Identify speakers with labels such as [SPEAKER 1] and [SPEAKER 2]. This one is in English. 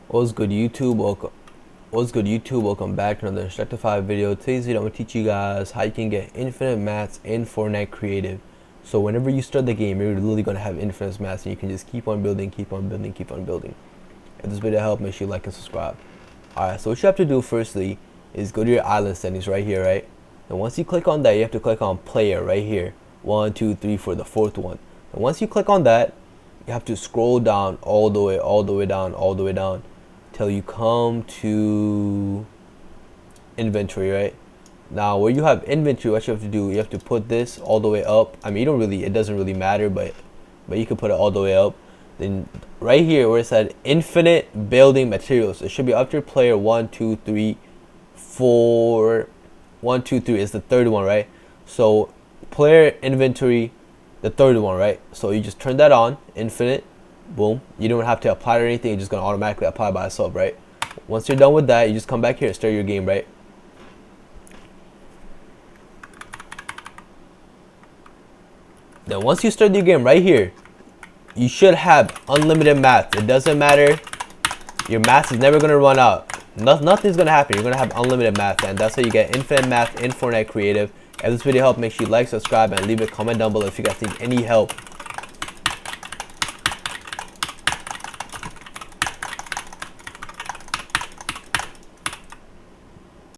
[SPEAKER 1] What's good YouTube? Welcome back to another Instructify video. Today's video I'm gonna teach you guys how you can get infinite mats in Fortnite Creative. So whenever you start the game, you're literally gonna have infinite mats and you can just keep on building, keep on building, keep on building. If this video helped, make sure you like and subscribe. Alright, so what you have to do firstly is go to your island settings right here, right? And once you click on that, you have to click on player right here. 1, 2, 3, 4, the fourth one. And once you click on that, you have to scroll down all the way down till you come to inventory, right? Now where you have inventory, what you have to do, you have to put this all the way up. I mean, it doesn't really matter, but you can put it all the way up. Then right here where it said infinite building materials, it should be after player 1, 2, 3, 4. 1, 2, 3 is the third one, right? So player inventory, the third one, right? So you just turn that on, infinite, boom. You don't have to apply it or anything, it's just gonna automatically apply by itself, right? Once you're done with that, you just come back here and start your game, right? Then once you start your game right here, you should have unlimited mats. It doesn't matter, your mats is never gonna run out. Nothing's gonna happen. You're gonna have unlimited mats, and that's how you get infinite mats in Fortnite Creative. If this video helped, make sure you like, subscribe, and leave a comment down below if you guys need any help